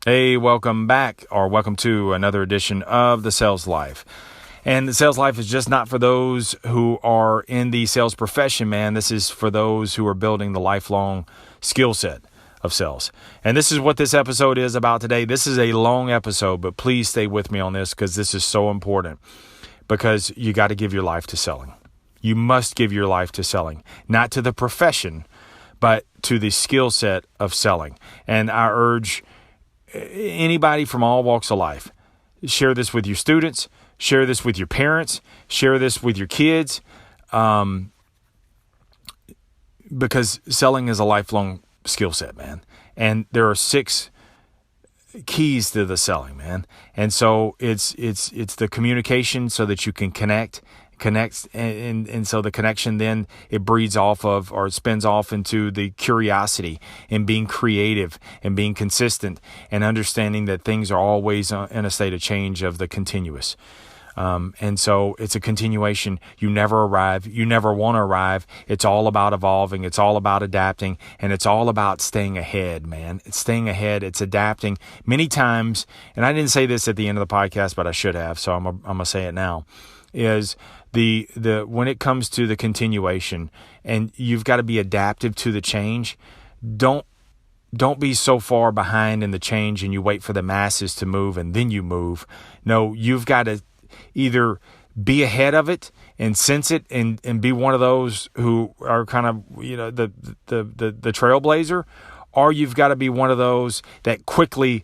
Hey, welcome back, or welcome to another edition of The Sales Life. And the sales life is just not for those who are in the sales profession, man. This is for those who are building the lifelong skill set of sales. And this is what this episode is about today. This is a long episode, but please stay with me on this because this is so important. Because you got to give your life to selling. You must give your life to selling, not to the profession, but to the skill set of selling. And I urge anybody from all walks of life, share this with your students, share this with your parents, share this with your kids, because selling is a lifelong skill set, man. And there are 6 keys to the selling, man. And so it's the communication so that you can connect, and so the connection then it breeds off of, or it spins off into the curiosity and being creative and being consistent and understanding that things are always in a state of change of the continuous. And so it's a continuation. You never arrive. You never want to arrive. It's all about evolving. It's all about adapting, and it's all about staying ahead, man. It's staying ahead. It's adapting many times. And I didn't say this at the end of the podcast, but I should have. So I'm going to say it now. Is the when it comes to the continuation, and you've got to be adaptive to the change. Don't be so far behind in the change and you wait for the masses to move and then you move. No, you've got to either be ahead of it and sense it and be one of those who are kind of, the trailblazer, or you've got to be one of those that quickly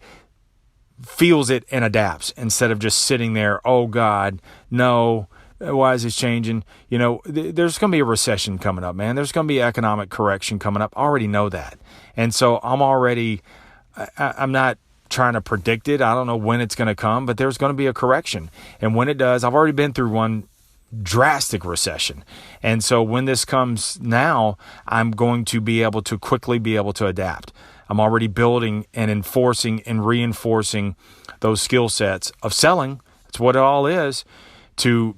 feels it and adapts instead of just sitting there. Oh God, no. Why is this changing? There's going to be a recession coming up, man. There's going to be economic correction coming up. I already know that. And so I'm not trying to predict it. I don't know when it's going to come, but there's going to be a correction. And when it does, I've already been through one drastic recession. And so when this comes now, I'm going to be able to quickly be able to adapt. I'm already building and enforcing and reinforcing those skill sets of selling. That's what it all is, to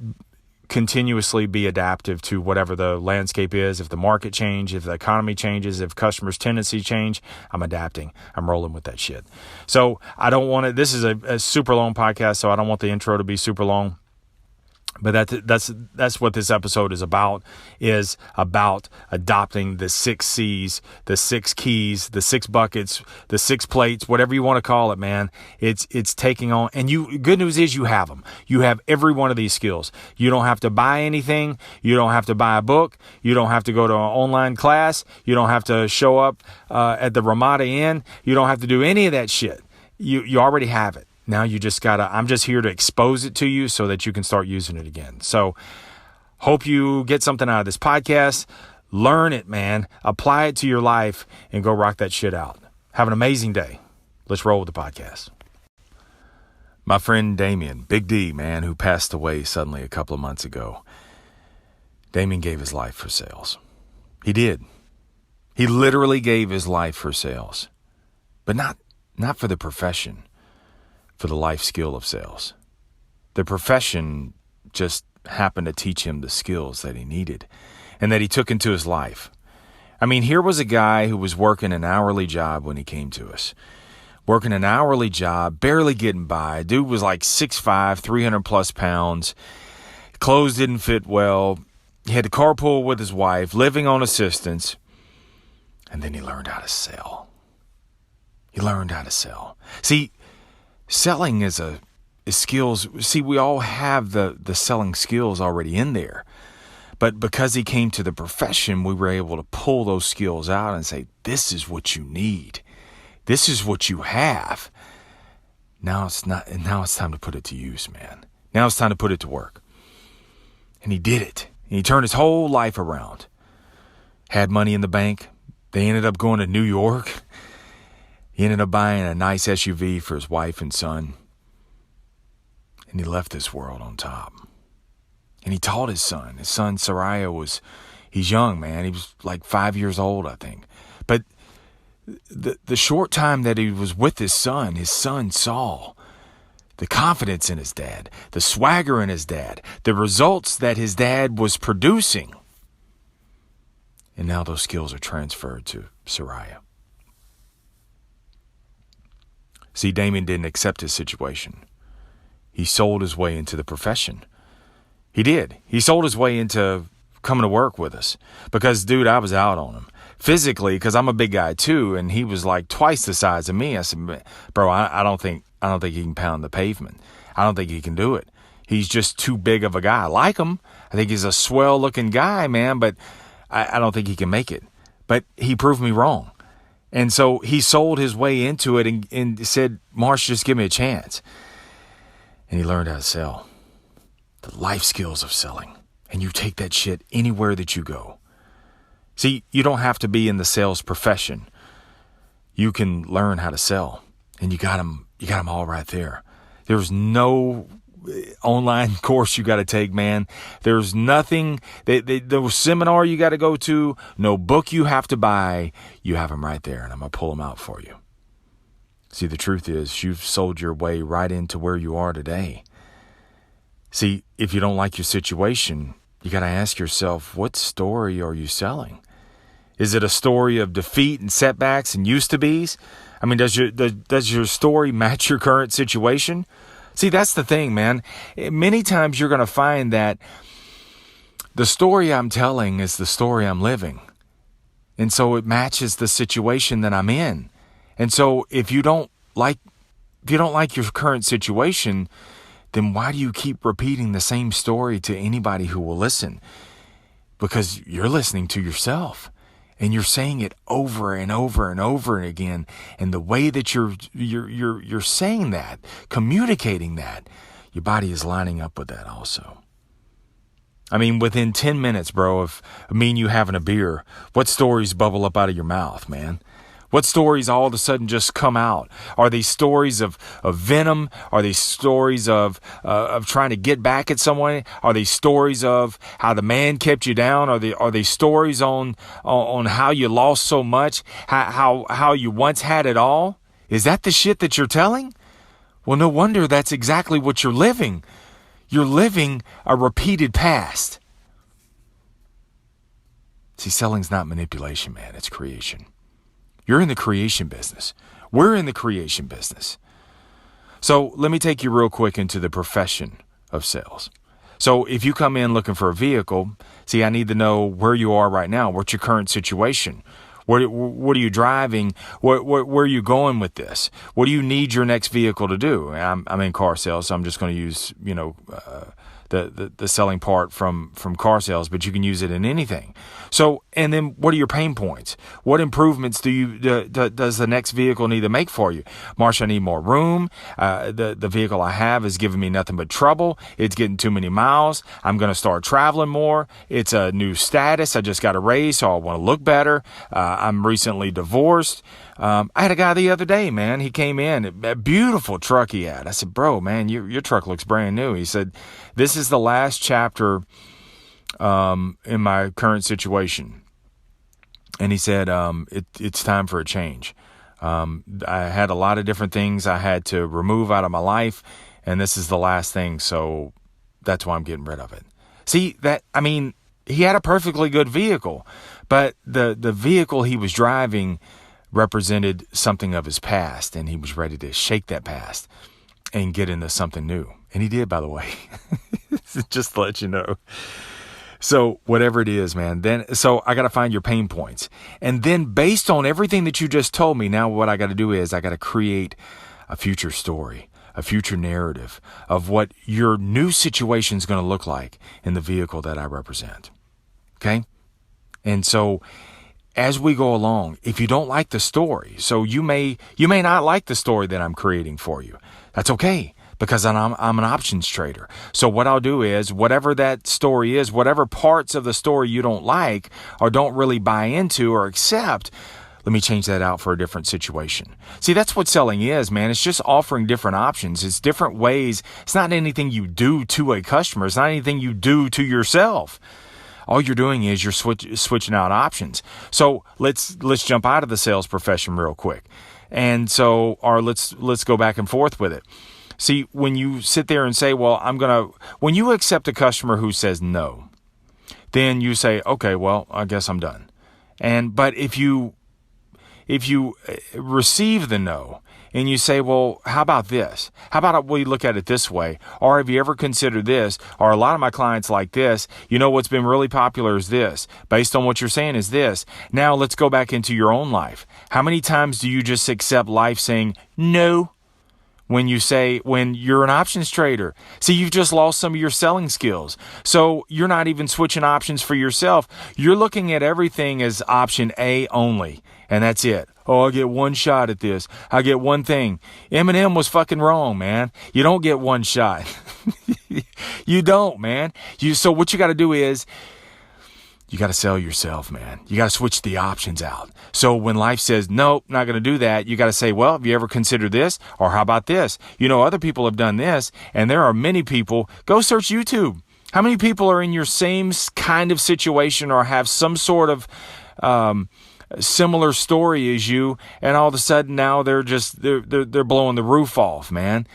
continuously be adaptive to whatever the landscape is. If the market changes, if the economy changes, if customers' tendencies change, I'm adapting. I'm rolling with that shit. So I don't want it. This is a super long podcast, so I don't want the intro to be super long. But that's what this episode is about adopting the 6 C's, the 6 keys, the 6 buckets, the 6 plates, whatever you want to call it, man. It's taking on, and good news is you have them. You have every one of these skills. You don't have to buy anything. You don't have to buy a book. You don't have to go to an online class. You don't have to show up at the Ramada Inn. You don't have to do any of that shit. You already have it. Now you just I'm just here to expose it to you so that you can start using it again. So hope you get something out of this podcast. Learn it, man. Apply it to your life and go rock that shit out. Have an amazing day. Let's roll with the podcast. My friend Damien, Big D, man, who passed away suddenly a couple of months ago. Damien gave his life for sales. He did. He literally gave his life for sales. But not for the profession. For the life skill of sales. The profession just happened to teach him the skills that he needed and that he took into his life. I mean, here was a guy who was working an hourly job when he came to us. Working an hourly job, barely getting by. Dude was like 6'5", 300 plus pounds. Clothes didn't fit well. He had to carpool with his wife, living on assistance. And then he learned how to sell. See, selling is skills. See, we all have the selling skills already in there. But because he came to the profession, we were able to pull those skills out and say, this is what you need. This is what you have. Now it's time to put it to use, man. Now it's time to put it to work. And he did it. And he turned his whole life around. Had money in the bank. They ended up going to New York. He ended up buying a nice SUV for his wife and son. And he left this world on top. And he taught his son. His son, Soraya, he's young, man. He was like 5 years old, I think. But the short time that he was with his son saw the confidence in his dad, the swagger in his dad, the results that his dad was producing. And now those skills are transferred to Soraya. See, Damon didn't accept his situation. He sold his way into the profession. He did. He sold his way into coming to work with us because, dude, I was out on him physically because I'm a big guy too, and he was like twice the size of me. I said, bro, I don't think he can pound the pavement. I don't think he can do it. He's just too big of a guy. I like him. I think he's a swell looking guy, man, but I don't think he can make it. But he proved me wrong. And so he sold his way into it and said, Marsh, just give me a chance. And he learned how to sell. The life skills of selling. And you take that shit anywhere that you go. See, you don't have to be in the sales profession. You can learn how to sell. And you got them all right there. There's no online course you got to take, man. There's nothing, the seminar you got to go to, no book you have to buy. You have them right there, and I'm going to pull them out for you. See, the truth is you've sold your way right into where you are today. See, if you don't like your situation, you got to ask yourself, what story are you selling? Is it a story of defeat and setbacks and used to be's? I mean, does your story match your current situation? See, that's the thing, man. Many times you're going to find that the story I'm telling is the story I'm living. And so it matches the situation that I'm in. And so if you don't like your current situation, then why do you keep repeating the same story to anybody who will listen? Because you're listening to yourself. And you're saying it over and over and over again. And the way that you're saying that, communicating that, your body is lining up with that also. I mean, within 10 minutes, bro, of me and you having a beer, what stories bubble up out of your mouth, man? What stories all of a sudden just come out? Are they stories of venom? Are they stories of trying to get back at someone? Are they stories of how the man kept you down? Are they stories on how you lost so much? How you once had it all? Is that the shit that you're telling? Well, no wonder that's exactly what you're living. You're living a repeated past. See, selling's not manipulation, man. It's creation. You're in the creation business. We're in the creation business. So let me take you real quick into the profession of sales. So if you come in looking for a vehicle, see, I need to know where you are right now. What's your current situation? What are you driving? Where are you going with this? What do you need your next vehicle to do? I'm in car sales, so I'm just going to use, the selling part from car sales, but you can use it in anything. So, and then what are your pain points? What improvements does the next vehicle need to make for you? Marsh, I need more room. The vehicle I have is giving me nothing but trouble. It's getting too many miles. I'm going to start traveling more. It's a new status. I just got a raise, so I want to look better. I'm recently divorced. I had a guy the other day, man. He came in, a beautiful truck he had. I said, bro, man, your truck looks brand new. He said, this is the last chapter in my current situation. And he said, it's time for a change. I had a lot of different things I had to remove out of my life, and this is the last thing, so that's why I'm getting rid of it. See, he had a perfectly good vehicle, but the vehicle he was driving represented something of his past, and he was ready to shake that past and get into something new. And he did, by the way. Just to let you know. So whatever it is, man, so I got to find your pain points. And then based on everything that you just told me, now what I got to do is I got to create a future story, a future narrative of what your new situation is going to look like in the vehicle that I represent. Okay? And so as we go along, if you don't like the story, so you may not like the story that I'm creating for you. That's okay, because I'm an options trader. So what I'll do is, whatever that story is, whatever parts of the story you don't like or don't really buy into or accept, let me change that out for a different situation. See, that's what selling is, man. It's just offering different options. It's different ways. It's not anything you do to a customer. It's not anything you do to yourself. All you're doing is you're switching out options. So let's jump out of the sales profession real quick. And so, or let's go back and forth with it. See, when you sit there and say, well, when you accept a customer who says no, then you say, okay, well, I guess I'm done. But if you receive the no and you say, well, how about this? How about we look at it this way? Or have you ever considered this? Or a lot of my clients like this. You know, what's been really popular is this. Based on what you're saying is this. Now let's go back into your own life. How many times do you just accept life saying no? When you're an options trader. See, you've just lost some of your selling skills. So you're not even switching options for yourself. You're looking at everything as option A only. And that's it. Oh, I get one shot at this. I get one thing. Eminem was fucking wrong, man. You don't get one shot. You don't, man. So what you got to do is, you got to sell yourself, man. You got to switch the options out. So when life says, nope, not going to do that, you got to say, well, have you ever considered this? Or how about this? You know, other people have done this, and there are many people. Go search YouTube. How many people are in your same kind of situation or have some sort of similar story as you, and all of a sudden now they're blowing the roof off, man?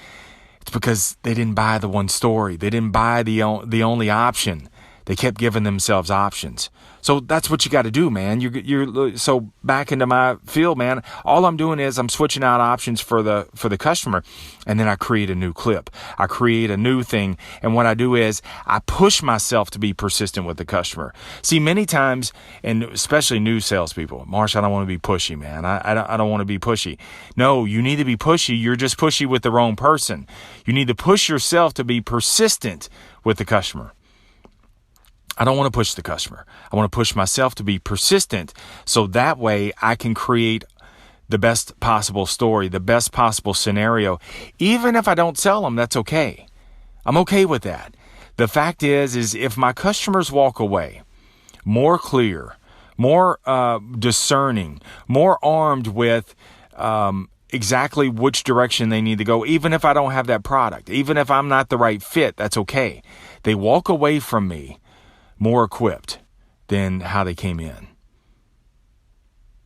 It's because they didn't buy the one story. They didn't buy the only option. They kept giving themselves options. So that's what you got to do, man. So back into my field, man, all I'm doing is I'm switching out options for the customer, and then I create a new clip. I create a new thing. And what I do is I push myself to be persistent with the customer. See, many times, and especially new salespeople, Marsh, I don't want to be pushy, man. I don't want to be pushy. No, you need to be pushy. You're just pushy with the wrong person. You need to push yourself to be persistent with the customer. I don't want to push the customer. I want to push myself to be persistent, so that way I can create the best possible story, the best possible scenario. Even if I don't sell them, that's okay. I'm okay with that. The fact is if my customers walk away more clear, more discerning, more armed with exactly which direction they need to go, even if I don't have that product, even if I'm not the right fit, that's okay. They walk away from me more equipped than how they came in.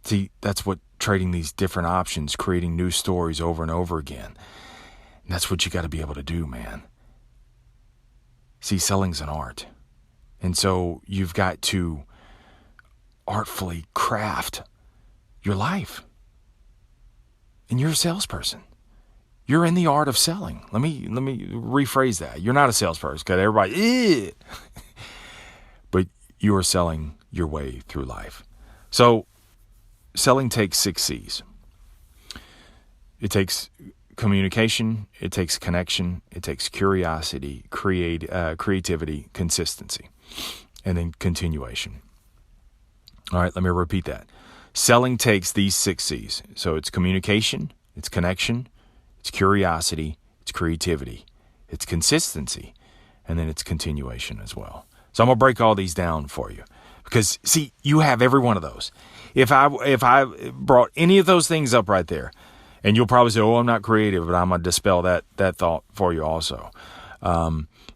See, that's what trading these different options, creating new stories over and over again. And that's what you got to be able to do, man. See, selling's an art. And so you've got to artfully craft your life. And you're a salesperson. You're in the art of selling. Let me rephrase that. You're not a salesperson, because everybody, but you are selling your way through life. So selling takes 6 C's. It takes communication, it takes connection, it takes curiosity, creativity, consistency, and then continuation. All right, let me repeat that. Selling takes these 6 C's. So it's communication, it's connection, it's curiosity, it's creativity, it's consistency, and then it's continuation as well. So I'm going to break all these down for you, because see, you have every one of those. If I brought any of those things up right there, and you'll probably say, oh, I'm not creative, but I'm going to dispel that thought for you also.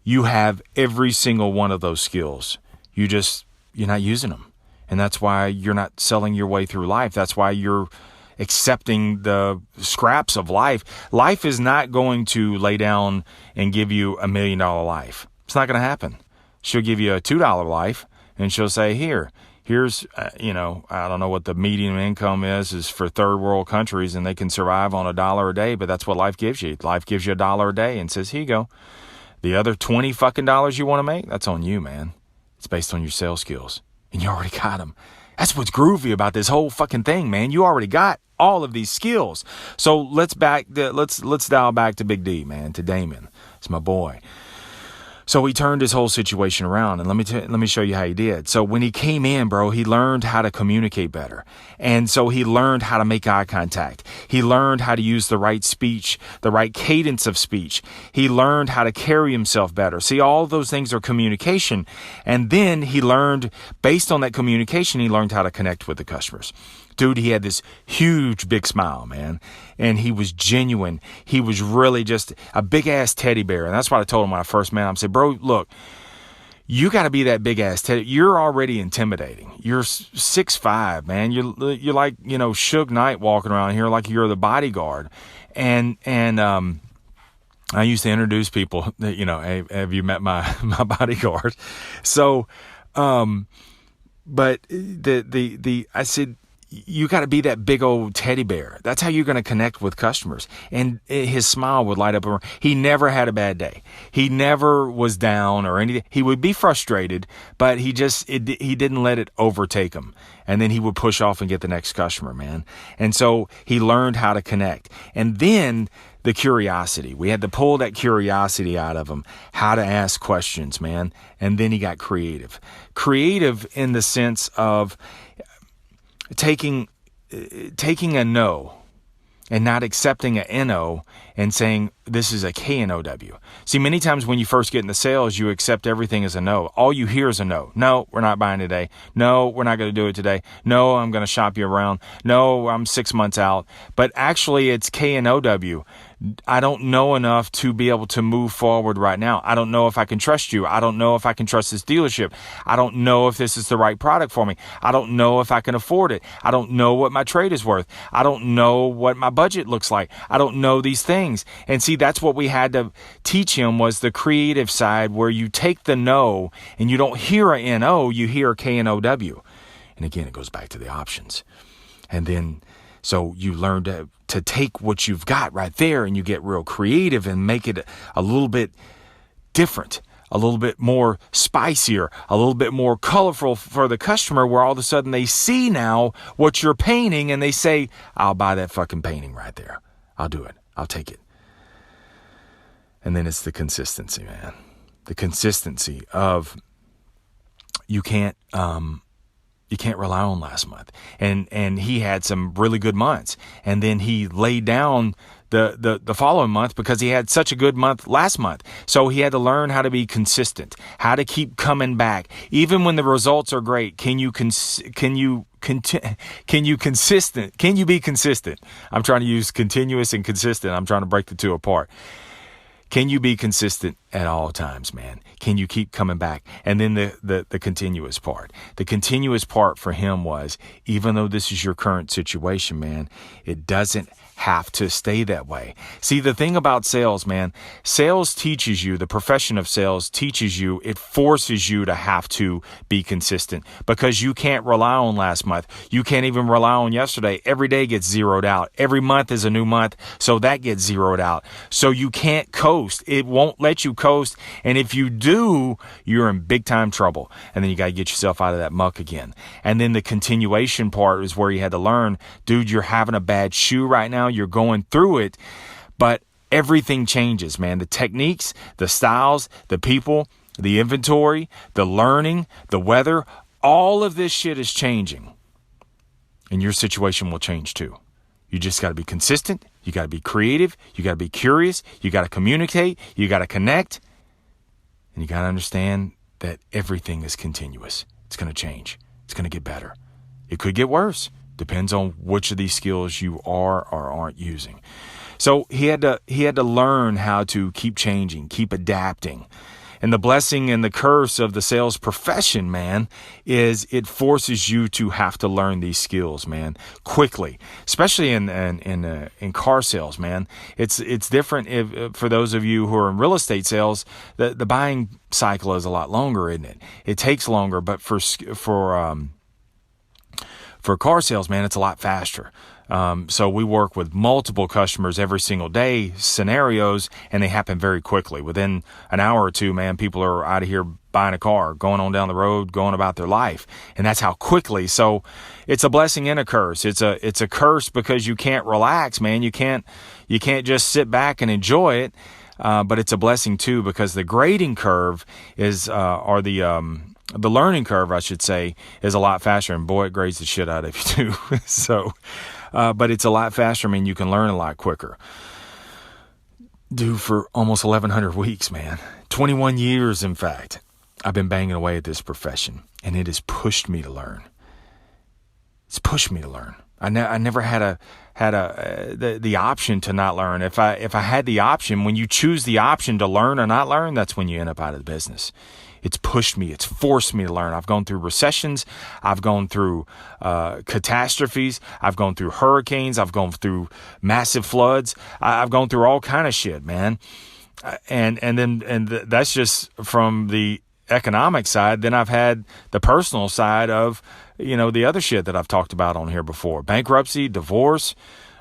You have every single one of those skills. You're not using them. And that's why you're not selling your way through life. That's why you're accepting the scraps of life. Life is not going to lay down and give you $1 million life. It's not going to happen. She'll give you a $2 life, and she'll say, here's, I don't know what the median income is for third world countries, and they can survive on $1 a day, but that's what life gives you. Life gives you $1 a day and says, here you go. The other $20 fucking dollars you want to make, that's on you, man. It's based on your sales skills, and you already got them. That's what's groovy about this whole fucking thing, man. You already got all of these skills. So let's dial back to Big D, man, to Damon. It's my boy. So he turned his whole situation around, and let me show you how he did. So when he came in, bro, he learned how to communicate better. And so he learned how to make eye contact. He learned how to use the right speech, the right cadence of speech. He learned how to carry himself better. See, all of those things are communication. And then he learned, based on that communication, he learned how to connect with the customers. Dude, he had this huge, big smile, man. And he was genuine. He was really just a big-ass teddy bear. And that's what I told him when I first met him. I said, bro, look, you got to be that big-ass teddy. You're already intimidating. You're 6'5", man. You're like, Suge Knight walking around here like you're the bodyguard. And I used to introduce people that, hey, have you met my bodyguard? So, but I said, you got to be that big old teddy bear. That's how you're going to connect with customers. And his smile would light up. He never had a bad day. He never was down or anything. He would be frustrated, but he didn't let it overtake him. And then he would push off and get the next customer, man. And so he learned how to connect. And then the curiosity. We had to pull that curiosity out of him, how to ask questions, man. And then he got creative. Creative in the sense of taking a no and not accepting a NO and saying this is a KNOW. See, many times when you first get into sales, you accept everything as a no. All you hear is a no. No, we're not buying today. No, we're not going to do it today. No, I'm going to shop you around. No, I'm 6 months out. But actually, it's KNOW. I don't know enough to be able to move forward right now. I don't know if I can trust you. I don't know if I can trust this dealership. I don't know if this is the right product for me. I don't know if I can afford it. I don't know what my trade is worth. I don't know what my budget looks like. I don't know these things. And see, that's what we had to teach him, was the creative side, where you take the no and you don't hear a NO, you hear a KNOW. And again, it goes back to the options. And then, so you learn to take what you've got right there and you get real creative and make it a little bit different, a little bit more spicier, a little bit more colorful for the customer, where all of a sudden they see now what you're painting and they say, I'll buy that fucking painting right there. I'll do it. I'll take it. And then it's the consistency, man. The consistency of you can't rely on last month. And he had some really good months. And then he laid down the following month because he had such a good month last month. So he had to learn how to be consistent, how to keep coming back. Even when the results are great, can you be consistent? I'm trying to use continuous and consistent. I'm trying to break the two apart. Can you be consistent at all times, man? Can you keep coming back? And then the continuous part. The continuous part for him was, even though this is your current situation, man, it doesn't have to stay that way. See, the thing about sales, man, sales teaches you, the profession of sales teaches you, it forces you to have to be consistent, because you can't rely on last month. You can't even rely on yesterday. Every day gets zeroed out. Every month is a new month, so that gets zeroed out. So you can't coast. It won't let you coast. And if you do, you're in big time trouble. And then you got to get yourself out of that muck again. And then the continuation part is where you had to learn, dude, you're having a bad shoe right now. You're going through it, but everything changes, man. The techniques, the styles, the people, the inventory, the learning, the weather, all of this shit is changing. And your situation will change too. You just got to be consistent. You got to be creative. You got to be curious. You got to communicate. You got to connect. And you got to understand that everything is continuous. It's going to change. It's going to get better. It could get worse. Depends on which of these skills you are or aren't using. So he had to learn how to keep changing, keep adapting. And the blessing and the curse of the sales profession, man, is it forces you to have to learn these skills, man, quickly. Especially in car sales, man. It's different for those of you who are in real estate sales. The buying cycle is a lot longer, isn't it? It takes longer, but for car sales, man, it's a lot faster. So we work with multiple customers every single day, scenarios, and they happen very quickly. Within an hour or two, man, people are out of here buying a car, going on down the road, going about their life. And that's how quickly. So it's a blessing and a curse. It's a curse because you can't relax, man. You can't just sit back and enjoy it. But it's a blessing too, because the grading curve is, the learning curve, I should say, is a lot faster, and boy, it grades the shit out of you too. So, but it's a lot faster. I mean, you can learn a lot quicker. Dude, for almost 1,100 weeks, man, 21 years, in fact, I've been banging away at this profession, and it has pushed me to learn. It's pushed me to learn. I never had the option to not learn. If I had the option, when you choose the option to learn or not learn, that's when you end up out of the business. It's pushed me. It's forced me to learn. I've gone through recessions. I've gone through catastrophes. I've gone through hurricanes. I've gone through massive floods. I've gone through all kind of shit, man. And that's just from the economic side. Then I've had the personal side of the other shit that I've talked about on here before. Bankruptcy, divorce,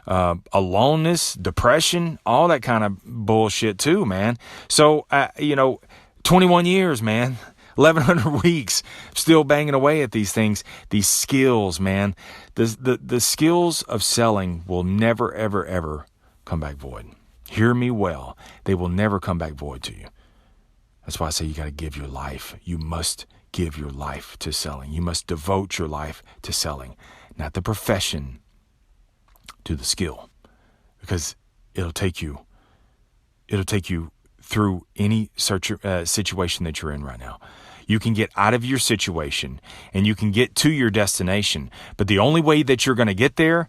aloneness, depression, all that kind of bullshit too, man. So, 21 years, man. 1,100 weeks, still banging away at these things, these skills, man. The skills of selling will never, ever, ever come back void. Hear me well. They will never come back void to you. That's why I say you got to give your life. You must give your life to selling. You must devote your life to selling, not the profession, to the skill, because it'll take you through any situation that you're in right now. You can get out of your situation and you can get to your destination, but the only way that you're going to get there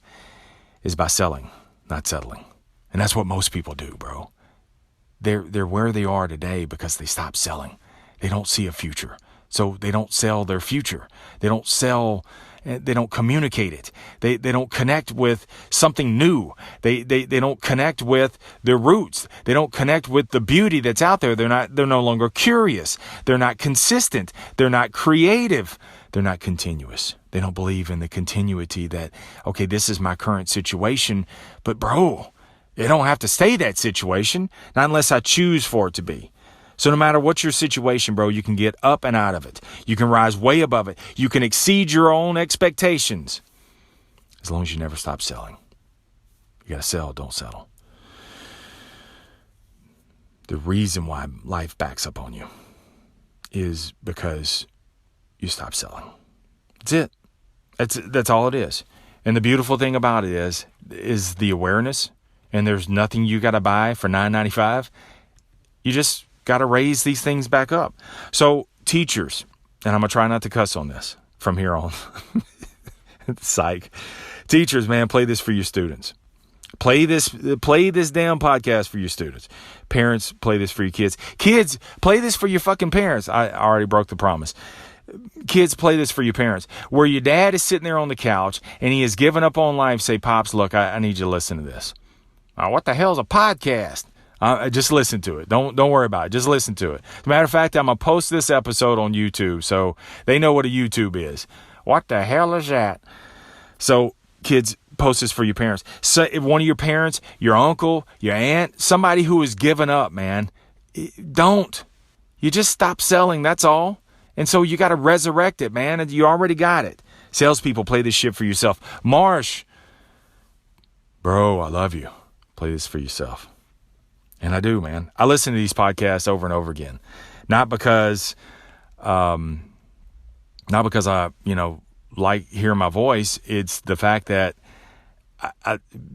is by selling, not settling. And that's what most people do, bro. They're where they are today because they stopped selling. They don't see a future, so they don't sell their future. They don't sell. They don't communicate it. They don't connect with something new. They don't connect with their roots. They don't connect with the beauty that's out there. They're no longer curious. They're not consistent. They're not creative. They're not continuous. They don't believe in the continuity that, okay, this is my current situation, but bro, it don't have to stay that situation, not unless I choose for it to be. So no matter what your situation, bro, you can get up and out of it. You can rise way above it. You can exceed your own expectations as long as you never stop selling. You got to sell, don't settle. The reason why life backs up on you is because you stop selling. That's it. That's all it is. And the beautiful thing about it is the awareness, and there's nothing you got to buy for $9.95. You just got to raise these things back up. So teachers, and I'm going to try not to cuss on this from here on. Psych. Teachers, man, play this for your students. Play this damn podcast for your students. Parents, play this for your kids. Kids, play this for your fucking parents. I already broke the promise. Kids, play this for your parents. Where your dad is sitting there on the couch and he has given up on life, say, Pops, look, I need you to listen to this. What the hell is a podcast? Just listen to it. Don't worry about it. Just listen to it. As a matter of fact, I'm going to post this episode on YouTube so they know what a YouTube is. What the hell is that? So, kids, post this for your parents. So if one of your parents, your uncle, your aunt, somebody who has given up, man, don't. You just stop selling, that's all. And so you got to resurrect it, man. And you already got it. Salespeople, play this shit for yourself. Marsh, bro, I love you. Play this for yourself. And I do, man. I listen to these podcasts over and over again. Not because I, like hearing my voice. It's the fact that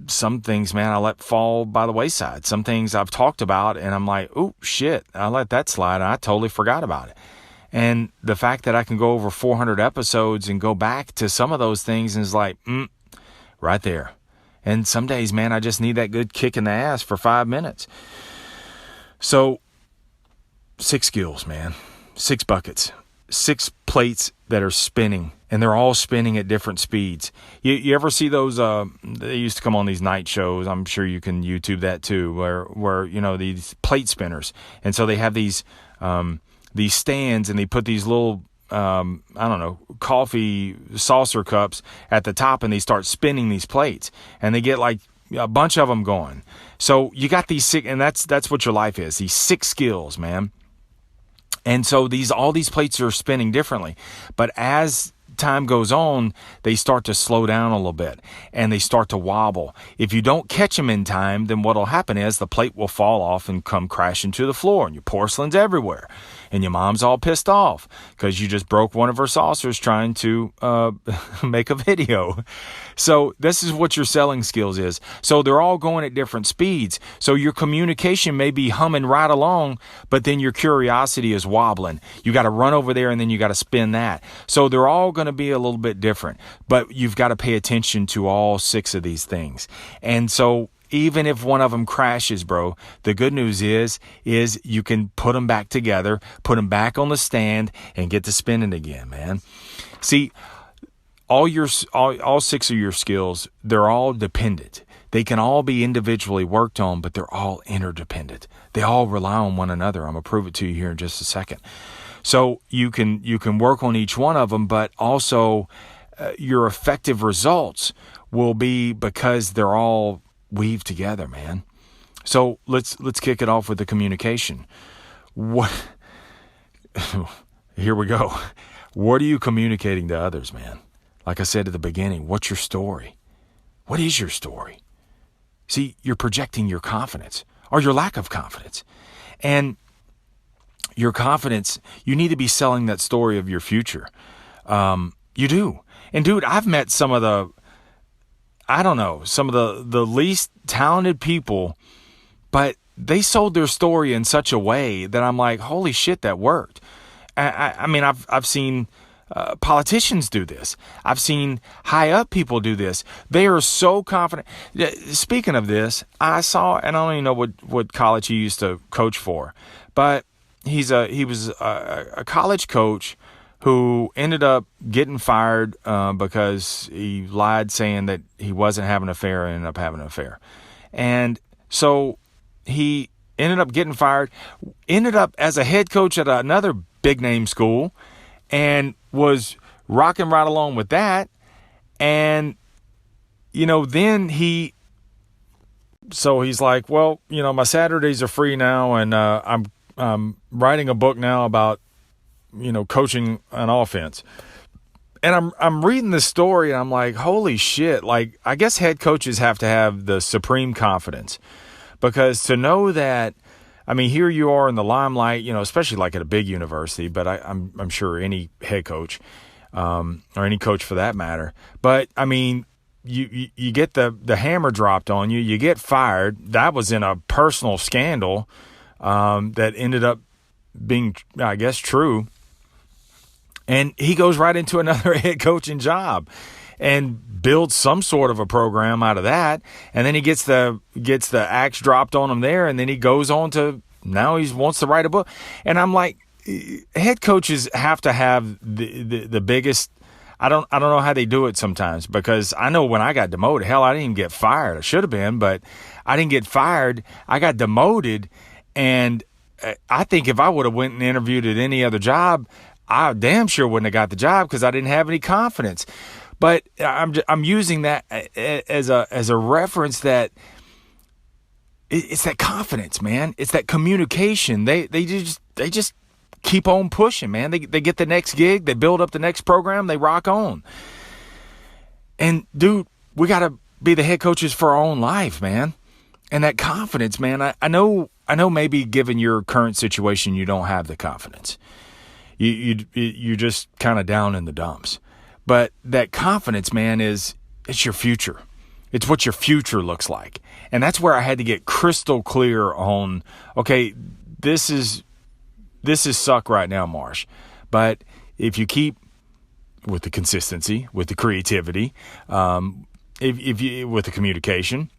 some things, man, I let fall by the wayside. Some things I've talked about and I'm like, oh, shit, I let that slide. And I totally forgot about it. And the fact that I can go over 400 episodes and go back to some of those things is like, right there. And some days, man, I just need that good kick in the ass for 5 minutes. So 6 skills, man, 6 buckets, 6 plates that are spinning, and they're all spinning at different speeds. You ever see those, they used to come on these night shows. I'm sure you can YouTube that too, where these plate spinners. And so they have these stands and they put these little, coffee saucer cups at the top and they start spinning these plates and they get like a bunch of them going. So you got these 6, and that's what your life is. These 6 skills, man. And so all these plates are spinning differently, but as time goes on, they start to slow down a little bit and they start to wobble. If you don't catch them in time, then what'll happen is the plate will fall off and come crashing to the floor and your porcelain's everywhere. And your mom's all pissed off because you just broke one of her saucers trying to make a video. So this is what your selling skills is. So they're all going at different speeds. So your communication may be humming right along, but then your curiosity is wobbling. You got to run over there and then you got to spin that. So they're all going to be a little bit different, but you've got to pay attention to all 6 of these things. And so even if one of them crashes, bro, the good news is you can put them back together, put them back on the stand, and get to spinning again, man. See, all 6 of your skills, they're all dependent. They can all be individually worked on, but they're all interdependent. They all rely on one another. I'm going to prove it to you here in just a second. So you can work on each one of them, but also your effective results will be because they're all weaved together, man. So let's kick it off with the communication. What? Here we go. What are you communicating to others, man? Like I said at the beginning, what's your story? What is your story? See, you're projecting your confidence or your lack of confidence. And your confidence, you need to be selling that story of your future. You do. And dude, I've met some of the least talented people, but they sold their story in such a way that I'm like, holy shit, that worked. I mean, I've seen politicians do this. I've seen high up people do this. They are so confident. Speaking of this, I saw, and I don't even know what college he used to coach for, but he was a college coach who ended up getting fired because he lied saying that he wasn't having an affair and ended up having an affair. And so he ended up getting fired, ended up as a head coach at another big name school, and was rocking right along with that. And, then he's like, well, my Saturdays are free now, and I'm writing a book now about, coaching an offense. And I'm reading this story, and I'm like, holy shit. Like, I guess head coaches have to have the supreme confidence, because to know that, I mean, here you are in the limelight, especially like at a big university, but I'm sure any head coach, or any coach for that matter. But I mean, you get the hammer dropped on you, you get fired. That was in a personal scandal, that ended up being, I guess, true. And he goes right into another head coaching job and builds some sort of a program out of that. And then he gets the axe dropped on him there. And then he goes on to, now he wants to write a book. And I'm like, head coaches have to have the biggest, I don't know how they do it sometimes, because I know when I got demoted, hell, I didn't even get fired. I should have been, but I didn't get fired. I got demoted. And I think if I would have went and interviewed at any other job, I damn sure wouldn't have got the job, because I didn't have any confidence. But I'm using that as a reference that it's that confidence, man. It's that communication. They just keep on pushing, man. They get the next gig, they build up the next program, they rock on. And dude, we got to be the head coaches for our own life, man. And that confidence, man. I know maybe given your current situation, you don't have the confidence. You're just kind of down in the dumps. But that confidence, man, it's your future. It's what your future looks like. And that's where I had to get crystal clear on, okay, this is suck right now, Marsh. But if you keep with the consistency, with the creativity, if you with the communication,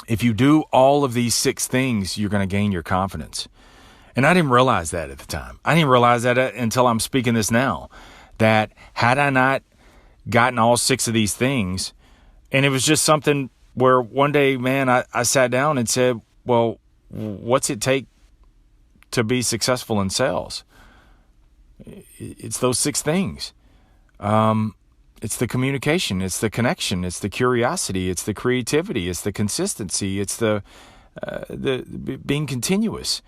if you do all of these 6 things, you're going to gain your confidence. And I didn't realize that at the time. I didn't realize that until I'm speaking this now, that had I not gotten all 6 of these things, and it was just something where one day, man, I sat down and said, well, what's it take to be successful in sales? It's those 6 things. It's the communication, it's the connection, it's the curiosity, it's the creativity, it's the consistency, it's the being continuous.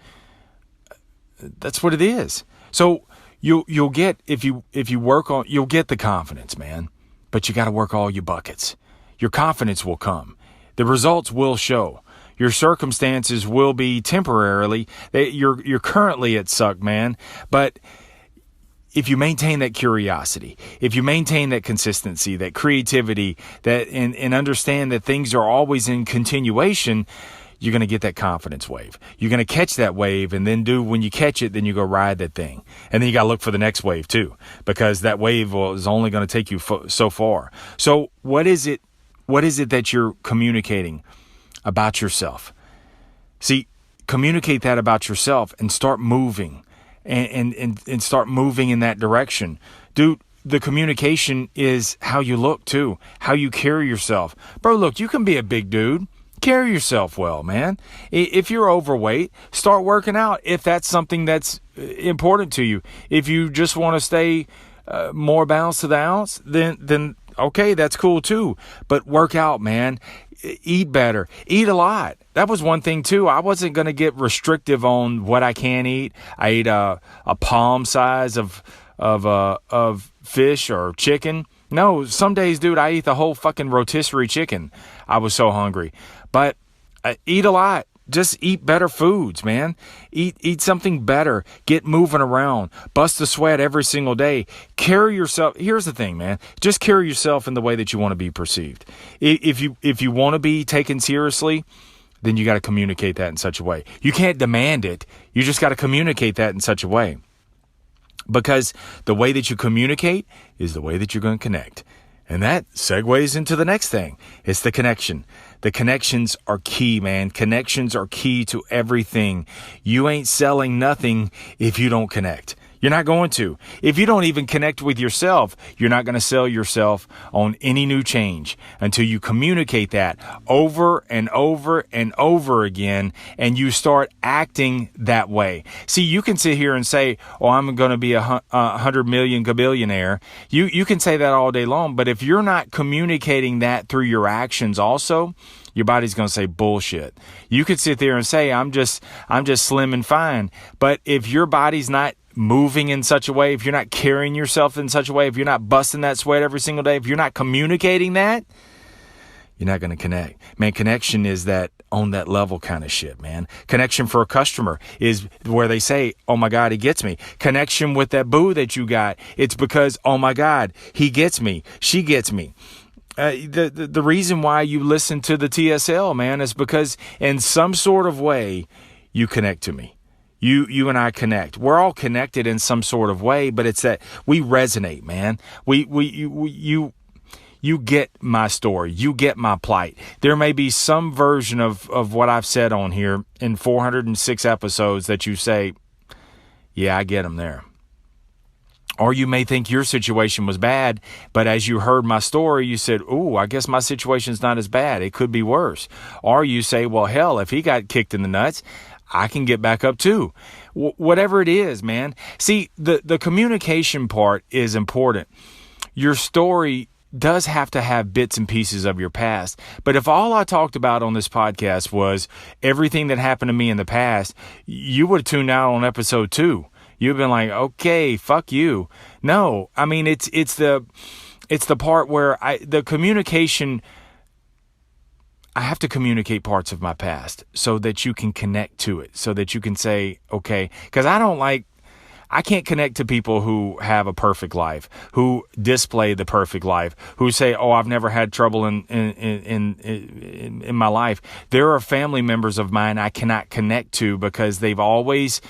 That's what it is. So you'll get, if you work on, you'll get the confidence, man. But you got to work all your buckets. Your confidence will come. The results will show. Your circumstances will be temporarily. You're currently at suck, man. But if you maintain that curiosity, if you maintain that consistency, that creativity, and understand that things are always in continuation, you're going to get that confidence wave. You're going to catch that wave, and then when you catch it, then you go ride that thing. And then you got to look for the next wave too, because that wave is only going to take you so far. So what is it that you're communicating about yourself? See, communicate that about yourself and start moving and start moving in that direction. Dude, the communication is how you look too, how you carry yourself. Bro, look, you can be a big dude. Carry yourself well, man. If you're overweight, start working out if that's something that's important to you. If you just want to stay more balance to the ounce, then okay, that's cool too. But work out, man. Eat better. Eat a lot. That was one thing too. I wasn't going to get restrictive on what I can eat. I ate a palm size of fish or chicken. No, some days, dude, I eat the whole fucking rotisserie chicken. I was so hungry. But eat a lot. Just eat better foods, man. Eat something better. Get moving around. Bust a sweat every single day. Carry yourself. Here's the thing, man. Just carry yourself in the way that you want to be perceived. If you want to be taken seriously, then you got to communicate that in such a way. You can't demand it. You just got to communicate that in such a way. Because the way that you communicate is the way that you're going to connect. And that segues into the next thing. It's the connection. The connections are key, man. Connections are key to everything. You ain't selling nothing if you don't connect. You're not going to. If you don't even connect with yourself, you're not going to sell yourself on any new change until you communicate that over and over and over again, and you start acting that way. See, you can sit here and say, oh, I'm going to be a 100 million billionaire. You can say that all day long, but if you're not communicating that through your actions also, your body's going to say bullshit. You could sit there and say, I'm just slim and fine. But if your body's not moving in such a way, if you're not carrying yourself in such a way, if you're not busting that sweat every single day, if you're not communicating that, you're not going to connect. Man, connection is that on that level kind of shit, man. Connection for a customer is where they say, oh my God, he gets me. Connection with that boo that you got, it's because, oh my God, he gets me. She gets me. The reason why you listen to the TSL, man, is because in some sort of way you connect to me. You and I connect. We're all connected in some sort of way, but it's that we resonate, man. You get my story. You get my plight. There may be some version of what I've said on here in 406 episodes that you say, yeah, I get them there. Or you may think your situation was bad, but as you heard my story, you said, ooh, I guess my situation's not as bad. It could be worse. Or you say, well, hell, if he got kicked in the nuts, I can get back up too. Whatever it is, man. See, the communication part is important. Your story does have to have bits and pieces of your past. But if all I talked about on this podcast was everything that happened to me in the past, you would have tuned out on episode 2. You've been like, okay, fuck you. No, I mean, it's the part where the communication, I have to communicate parts of my past so that you can connect to it, so that you can say, okay, because I can't connect to people who have a perfect life, who display the perfect life, who say, oh, I've never had trouble in my life. There are family members of mine I cannot connect to because they've always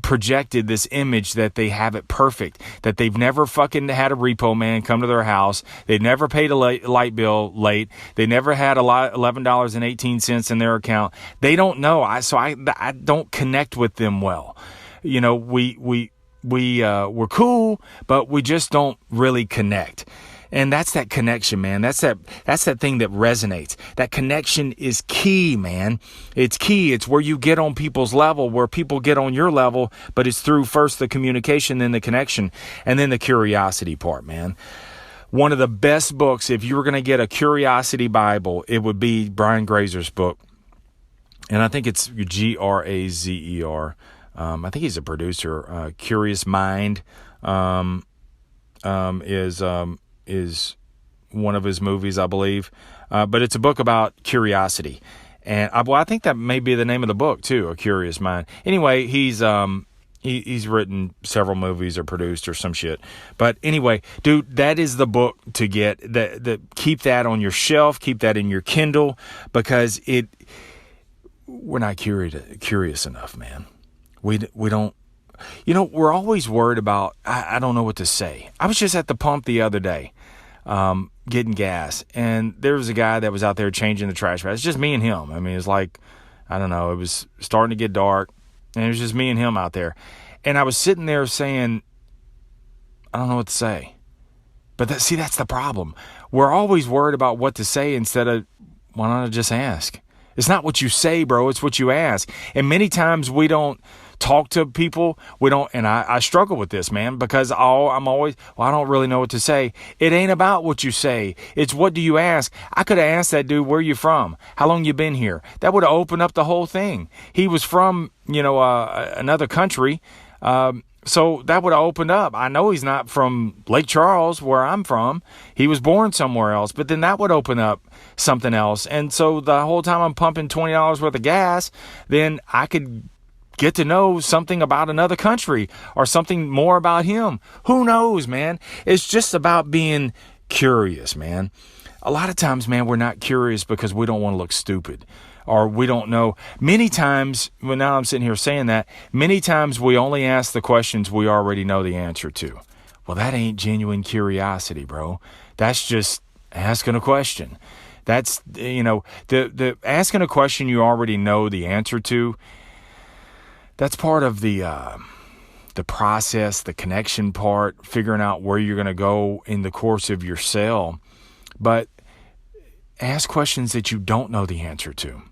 projected this image that they have it perfect, that they've never fucking had a repo man come to their house. They've never paid a light bill late. They never had $11.18 in their account. They don't know. So I don't connect with them well. You know, we're cool, but we just don't really connect. And that's that connection, man. That's that thing that resonates. That connection is key, man. It's key. It's where you get on people's level, where people get on your level, but it's through first the communication, then the connection, and then the curiosity part, man. One of the best books, if you were going to get a curiosity Bible, it would be Brian Grazer's book. And I think it's Grazer. I think he's a producer. Curious Mind is one of his movies, I believe. But it's a book about curiosity. And I think that may be the name of the book too, A Curious Mind. Anyway, he's written several movies or produced or some shit. But anyway, dude, that is the book to get. Keep that on your shelf. Keep that in your Kindle, because we're not curious enough, man. We don't, we're always worried about, I don't know what to say. I was just at the pump the other day, getting gas, and there was a guy that was out there changing the trash bags. It's just me and him. I mean, it's like, I don't know, it was starting to get dark, and it was just me and him out there. And I was sitting there saying, I don't know what to say. But that's the problem. We're always worried about what to say instead of, why not just ask? It's not what you say, bro. It's what you ask. And many times we don't talk to people. We don't, and I struggle with this, man, because I'm always, I don't really know what to say. It ain't about what you say. It's what do you ask? I could have asked that dude, where you from? How long you been here? That would have opened up the whole thing. He was from, another country. So that would have opened up. I know he's not from Lake Charles, where I'm from. He was born somewhere else, but then that would open up something else. And so the whole time I'm pumping $20 worth of gas, then I could get to know something about another country or something more about him. Who knows, man? It's just about being curious, man. A lot of times, man, we're not curious because we don't want to look stupid. Or we don't know. Many times, well, now I'm sitting here saying that, many times we only ask the questions we already know the answer to. Well, that ain't genuine curiosity, bro. That's just asking a question. That's, the asking a question you already know the answer to, that's part of the process, the connection part, figuring out where you're going to go in the course of your sale. But ask questions that you don't know the answer to.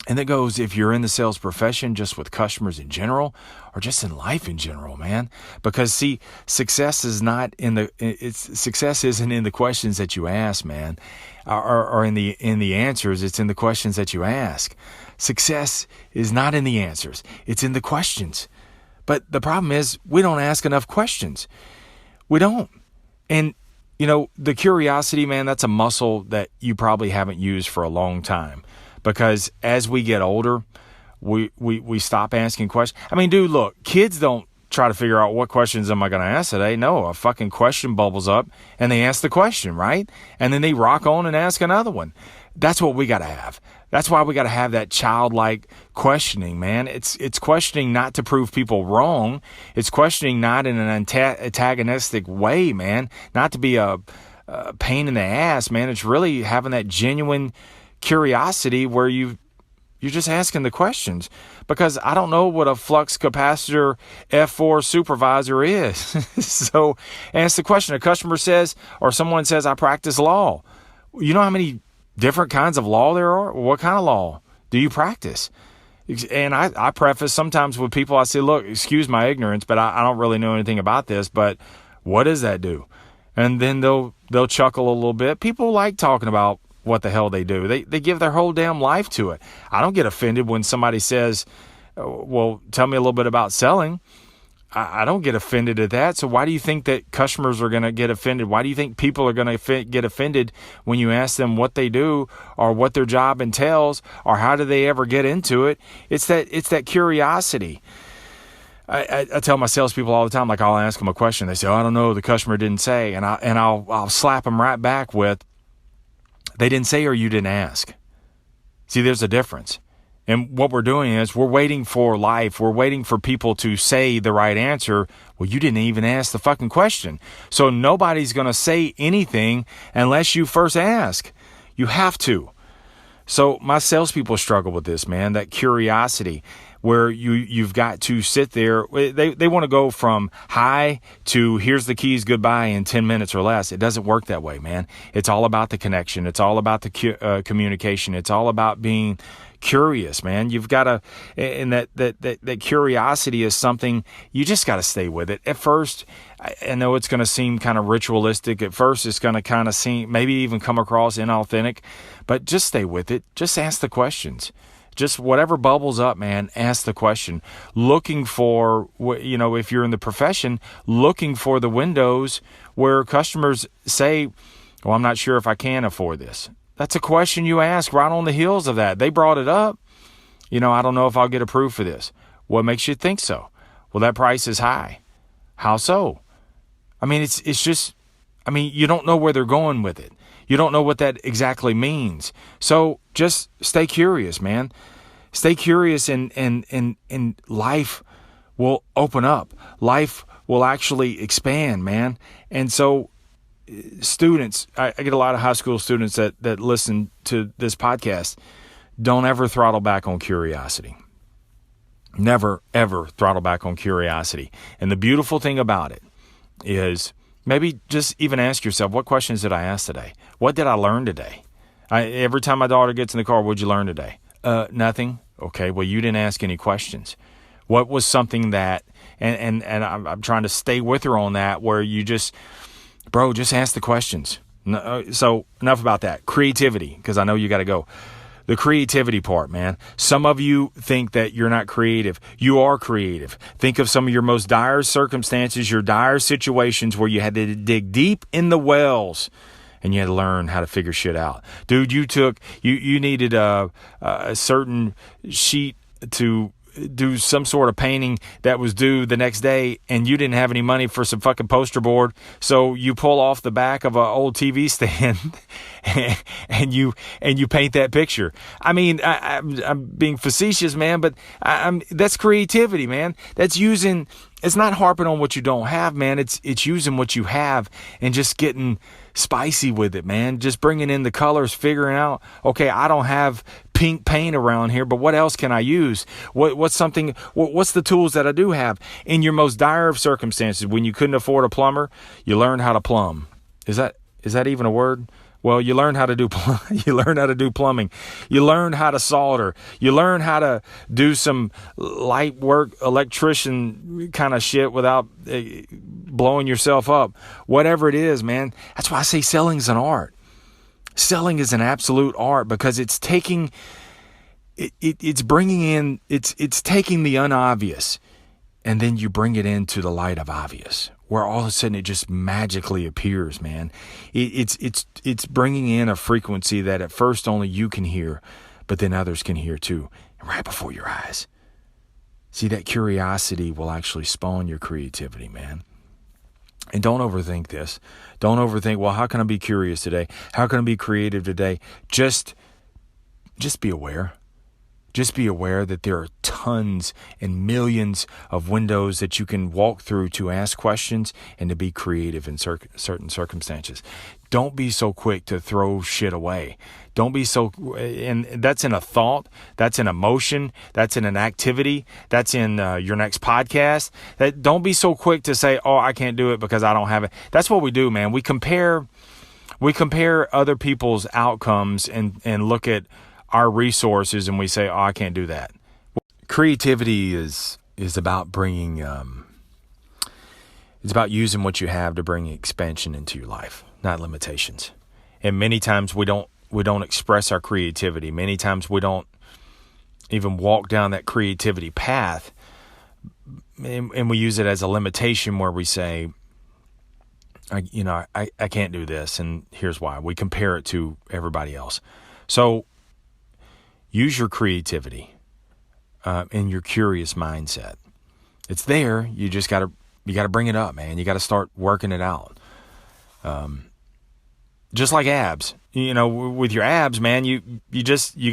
And that goes if you're in the sales profession, just with customers in general, or just in life in general, man. Because see, success isn't in the questions that you ask, man, or in the answers. It's in the questions that you ask. Success is not in the answers; it's in the questions. But the problem is we don't ask enough questions. We don't, and the curiosity, man, that's a muscle that you probably haven't used for a long time. Because as we get older, we stop asking questions. I mean, dude, look, kids don't try to figure out what questions am I going to ask today. No, a fucking question bubbles up and they ask the question, right? And then they rock on and ask another one. That's what we got to have. That's why we got to have that childlike questioning, man. It's questioning not to prove people wrong. It's questioning not in an antagonistic way, man. Not to be a pain in the ass, man. It's really having that genuine curiosity where you're just asking the questions, because I don't know what a flux capacitor F4 supervisor is. So ask the question. A customer says, or someone says, I practice law. You know how many different kinds of law there are? What kind of law do you practice? And I preface sometimes with people, I say, look, excuse my ignorance, but I don't really know anything about this, but what does that do? And then they'll chuckle a little bit. People like talking about what the hell they do. They give their whole damn life to it. I don't get offended when somebody says, well, tell me a little bit about selling. I don't get offended at that. So why do you think that customers are going to get offended? Why do you think people are going to get offended when you ask them what they do or what their job entails or how do they ever get into it? It's that curiosity. I tell my salespeople all the time, like I'll ask them a question. They say, I don't know, the customer didn't say. And I'll slap them right back with, they didn't say or you didn't ask. See, there's a difference. And what we're doing is we're waiting for life. We're waiting for people to say the right answer. Well, you didn't even ask the fucking question. So nobody's going to say anything unless you first ask. You have to. So my salespeople struggle with this, man, that curiosity where you've got to sit there. They want to go from hi to here's the keys, goodbye in 10 minutes or less. It doesn't work that way, man. It's all about the connection. It's all about the communication. It's all about being curious, man. You've got to, and that curiosity is something you just got to stay with it. At first, I know it's going to seem kind of ritualistic. At first, it's going to kind of seem, maybe even come across inauthentic, but just stay with it. Just ask the questions. Just whatever bubbles up, man, ask the question. Looking for, if you're in the profession, looking for the windows where customers say, well, I'm not sure if I can afford this. That's a question you ask right on the heels of that. They brought it up. I don't know if I'll get approved for this. What makes you think so? Well, that price is high. How so? I mean, it's just, you don't know where they're going with it. You don't know what that exactly means. So just stay curious, man. Stay curious and life will open up. Life will actually expand, man. And so students, I get a lot of high school students that listen to this podcast. Don't ever throttle back on curiosity. Never, ever throttle back on curiosity. And the beautiful thing about it is maybe just even ask yourself, what questions did I ask today? What did I learn today? Every time my daughter gets in the car, what'd you learn today? Nothing. Okay, well, you didn't ask any questions. What was something that, and I'm trying to stay with her on that, where you just, bro, just ask the questions. So enough about that. Creativity, because I know you got to go. The creativity part, man. Some of you think that you're not creative. You are creative. Think of some of your most dire circumstances, your dire situations where you had to dig deep in the wells and you had to learn how to figure shit out. Dude, you needed a certain sheet to do some sort of painting that was due the next day, and you didn't have any money for some fucking poster board, so you pull off the back of an old TV stand and you paint that picture. I mean, I'm being facetious, man, but that's creativity, man. That's using. It's not harping on what you don't have, man. It's using what you have and just getting spicy with it, man. Just bringing in the colors, figuring out, okay, I don't have pink paint around here, but what else can I use? What's the tools that I do have? In your most dire of circumstances, when you couldn't afford a plumber, you learned how to plumb. Is that even a word? Well, you learn how to do plumbing. You learn how to solder. You learn how to do some light work, electrician kind of shit without blowing yourself up. Whatever it is, man. That's why I say selling's an art. Selling is an absolute art, because it's taking it's taking the unobvious, and then you bring it into the light of obvious, where all of a sudden it just magically appears, man. It's bringing in a frequency that at first only you can hear, but then others can hear too, right before your eyes. See, that curiosity will actually spawn your creativity, man. And don't overthink this. Don't overthink, well, how can I be curious today? How can I be creative today? Just be aware. Just be aware that there are tons and millions of windows that you can walk through to ask questions and to be creative in certain circumstances. Don't be so quick to throw shit away. Don't be so, and that's in a thought, that's in emotion, that's in an activity, that's in your next podcast. Don't be so quick to say, oh, I can't do it because I don't have it. That's what we do, man. We compare other people's outcomes and look at our resources and we say, oh, I can't do that. Creativity is about bringing, it's about using what you have to bring expansion into your life, not limitations. And many times we don't express our creativity. Many times we don't even walk down that creativity path, and we use it as a limitation where we say, I can't do this, and here's why. We compare it to everybody else. So use your creativity and your curious mindset. It's there. You just got to bring it up, man. You got to start working it out. Just like abs, with your abs, man, you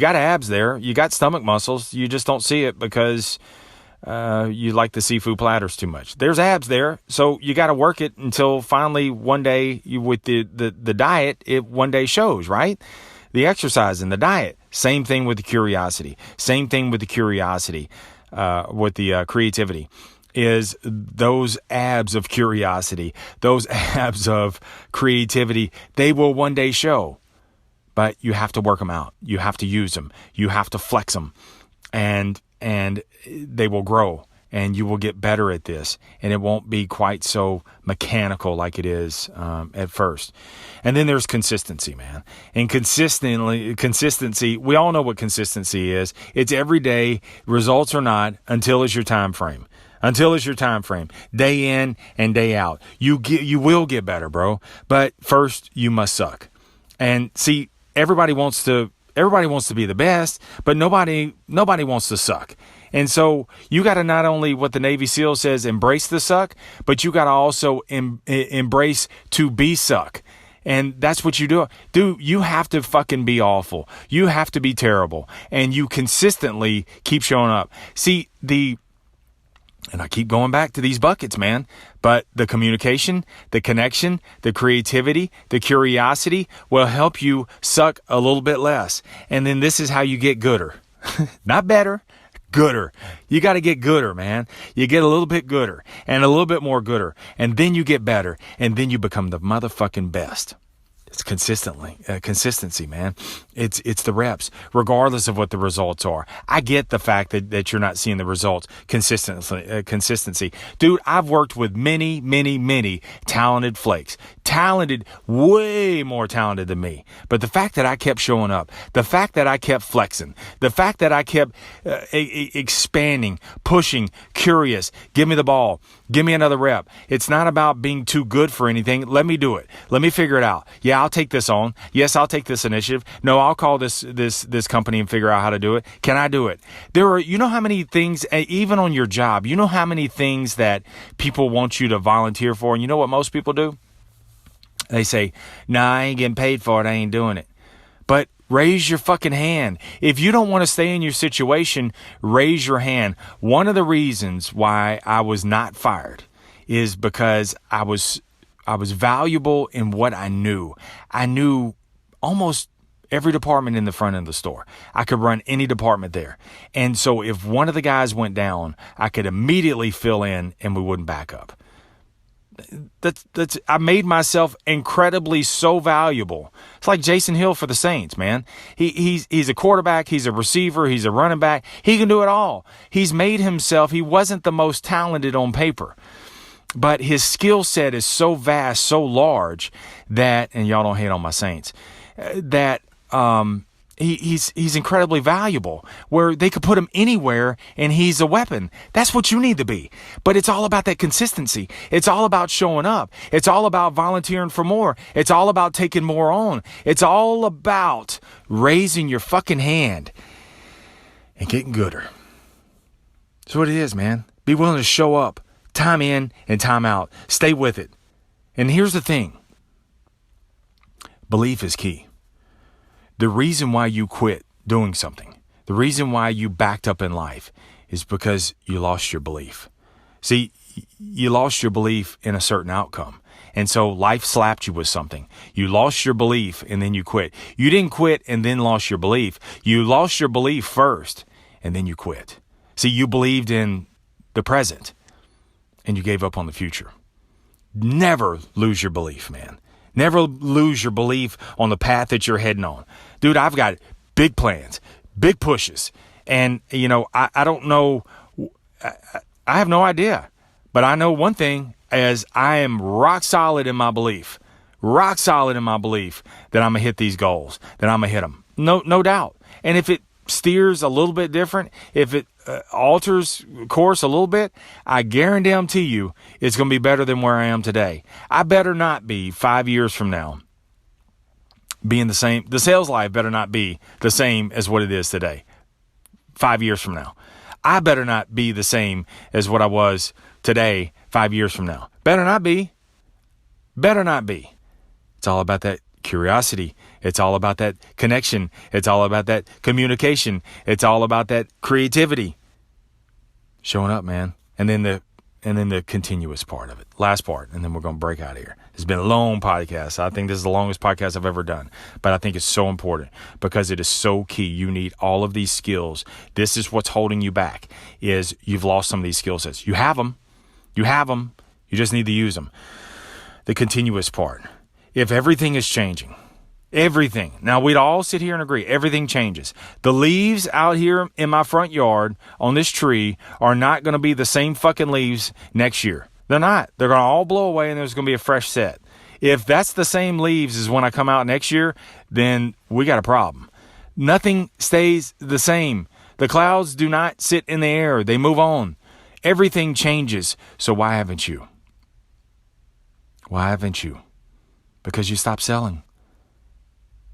got abs there. You got stomach muscles. You just don't see it because you like the seafood platters too much. There's abs there. So you got to work it until finally one day with the diet, it one day shows, right? The exercise and the diet. Same thing with the curiosity. Same thing with the curiosity, with the creativity. Is those abs of curiosity, those abs of creativity, they will one day show. But you have to work them out. You have to use them. You have to flex them. And they will grow. And you will get better at this. And it won't be quite so mechanical like it is at first. And then there's consistency, man. And consistency, we all know what consistency is. It's every day, results or not, until it's your time frame. Until it's your time frame, day in and day out. You will get better, bro. But first, you must suck. And see, everybody wants to be the best, but nobody wants to suck. And so you got to not only, what the Navy SEAL says, embrace the suck, but you got to also embrace to be suck. And that's what you do. Dude, you have to fucking be awful. You have to be terrible. And you consistently keep showing up. See, and I keep going back to these buckets, man. But the communication, the connection, the creativity, the curiosity will help you suck a little bit less. And then this is how you get gooder. Not better, gooder. You got to get gooder, man. You get a little bit gooder and a little bit more gooder. And then you get better. And then you become the motherfucking best. It's consistency, man. It's the reps, regardless of what the results are. I get the fact that you're not seeing the results consistency. Dude, I've worked with many, many, many talented flakes, way more talented than me. But the fact that I kept showing up, the fact that I kept flexing, the fact that I kept expanding, pushing, curious, give me the ball, give me another rep. It's not about being too good for anything. Let me do it. Let me figure it out. Yeah, I'll take this on. Yes, I'll take this initiative. No, I'll call this company and figure out how to do it. Can I do it? You know how many things, even on your job, you know how many things that people want you to volunteer for, and you know what most people do? They say, nah, I ain't getting paid for it. I ain't doing it. But raise your fucking hand. If you don't want to stay in your situation, raise your hand. One of the reasons why I was not fired is because I was valuable in what I knew. I knew almost every department in the front end of the store. I could run any department there. And so if one of the guys went down, I could immediately fill in and we wouldn't back up. I made myself incredibly so valuable. It's like Jason Hill for the Saints, man. He's a quarterback, he's a receiver, he's a running back. He can do it all. He's made himself, he wasn't the most talented on paper, but his skill set is so vast, so large that, and y'all don't hate on my Saints, that he's incredibly valuable, where they could put him anywhere and he's a weapon. That's what you need to be. But it's all about that consistency. It's all about showing up. It's all about volunteering for more. It's all about taking more on. It's all about raising your fucking hand and getting gooder. That's what it is, man. Be willing to show up, time in and time out. Stay with it. And here's the thing. Belief is key. The reason why you quit doing something, the reason why you backed up in life is because you lost your belief. See, you lost your belief in a certain outcome. And so life slapped you with something. You lost your belief and then you quit. You didn't quit and then lost your belief. You lost your belief first and then you quit. See, you believed in the present and you gave up on the future. Never lose your belief, man. Never lose your belief on the path that you're heading on. Dude, I've got big plans, big pushes. And, I don't know. I have no idea. But I know one thing, is I am rock solid in my belief. Rock solid in my belief that I'm going to hit these goals, that I'm going to hit them. No doubt. And if it steers a little bit different, if it alters course a little bit, I guarantee you it's going to be better than where I am today. I better not be 5 years from now being the same. The sales life better not be the same as what it is today. 5 years from now, I better not be the same as what I was today 5 years from now. Better not be. It's all about that curiosity. It's all about that connection. It's all about that communication. It's all about that creativity. Showing up, man. And then the continuous part of it. Last part, and then we're going to break out of here. It's been a long podcast. I think this is the longest podcast I've ever done. But I think it's so important because it is so key. You need all of these skills. This is what's holding you back, is you've lost some of these skill sets. You have them. You just need to use them. The continuous part. If everything is changing, everything. Now, we'd all sit here and agree. Everything changes. The leaves out here in my front yard on this tree are not going to be the same fucking leaves next year. They're not. They're going to all blow away and there's going to be a fresh set. If that's the same leaves as when I come out next year, then we got a problem. Nothing stays the same. The clouds do not sit in the air. They move on. Everything changes. So why haven't you? Why haven't you? Because you stopped selling.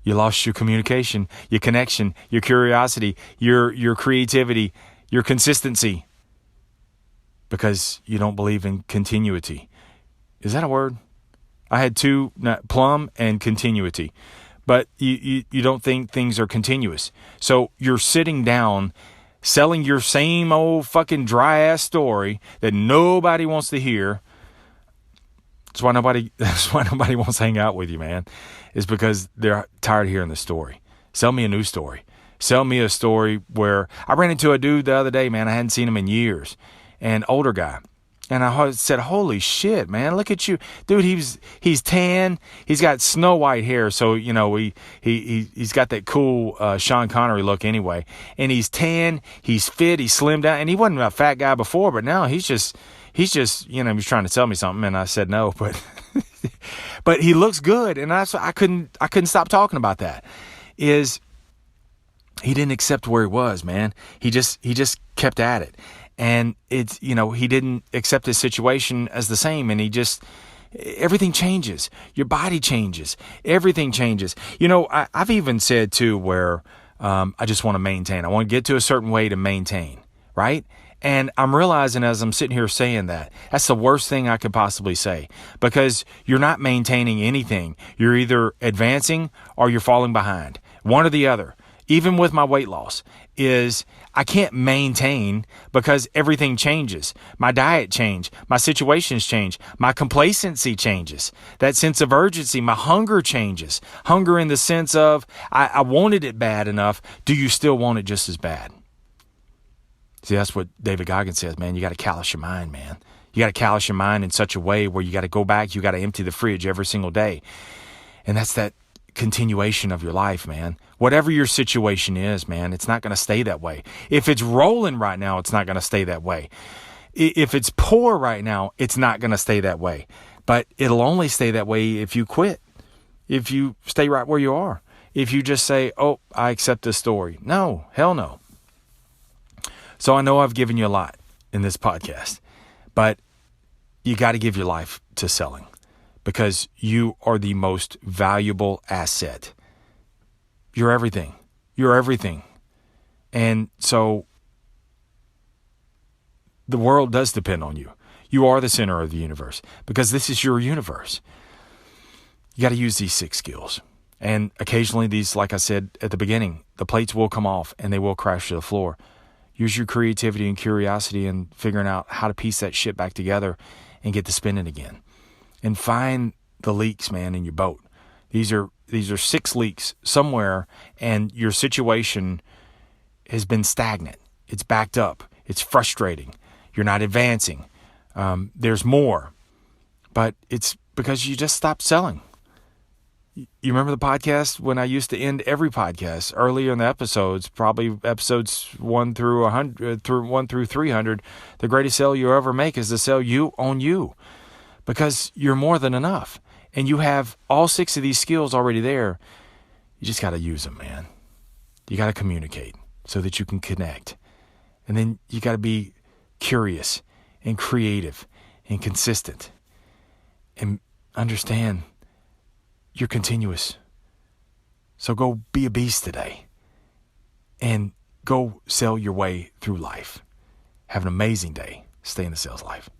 You lost your communication, your connection, your curiosity, your creativity, your consistency. Because you don't believe in continuity. Is that a word? I had two, plum and continuity. But you don't think things are continuous. So you're sitting down selling your same old fucking dry ass story that nobody wants to hear. That's why nobody wants to hang out with you, man. Is because they're tired of hearing the story. Sell me a new story. Sell me a story where I ran into a dude the other day, man. I hadn't seen him in years. An older guy. And I said, holy shit, man, look at you. Dude, he's tan. He's got snow white hair. So, he's got that cool Sean Connery look anyway. And he's tan. He's fit. He's slimmed down. And he wasn't a fat guy before, but now he's just, he's trying to tell me something. And I said no, but but he looks good. And I couldn't stop talking about that. He didn't accept where he was, man. He just kept at it. And it's, he didn't accept his situation as the same. And everything changes. Your body changes. Everything changes. I've even said too, where I just want to maintain. I want to get to a certain way to maintain, right? And I'm realizing as I'm sitting here saying that's the worst thing I could possibly say, because you're not maintaining anything. You're either advancing or you're falling behind. One or the other. Even with my weight loss, I can't maintain because everything changes. My diet changes. My situations change. My complacency changes. That sense of urgency, my hunger changes. Hunger in the sense of I wanted it bad enough. Do you still want it just as bad? See, that's what David Goggins says, man. You got to callous your mind, man. You got to callous your mind in such a way where you got to go back. You got to empty the fridge every single day. And that's that continuation of your life, man. Whatever your situation is, man, it's not going to stay that way. If it's rolling right now, it's not going to stay that way. If it's poor right now, it's not going to stay that way. But it'll only stay that way if you quit. If you stay right where you are. If you just say, oh, I accept this story. No, hell no. So I know I've given you a lot in this podcast, but you got to give your life to selling. Because you are the most valuable asset. You're everything. You're everything. And so the world does depend on you. You are the center of the universe because this is your universe. You got to use these 6 skills. And occasionally these, like I said at the beginning, the plates will come off and they will crash to the floor. Use your creativity and curiosity in figuring out how to piece that shit back together and get to spinning again. And find the leaks, man, in your boat. These are 6 leaks somewhere, and your situation has been stagnant. It's backed up. It's frustrating. You're not advancing. There's more. But it's because you just stopped selling. You remember the podcast when I used to end every podcast earlier in the episodes, probably episodes 1 through 300. The greatest sale you ever make is to sell you on you. Because you're more than enough. And you have all 6 of these skills already there. You just got to use them, man. You got to communicate so that you can connect. And then you got to be curious and creative and consistent. And understand you're continuous. So go be a beast today. And go sell your way through life. Have an amazing day. Stay in the sales life.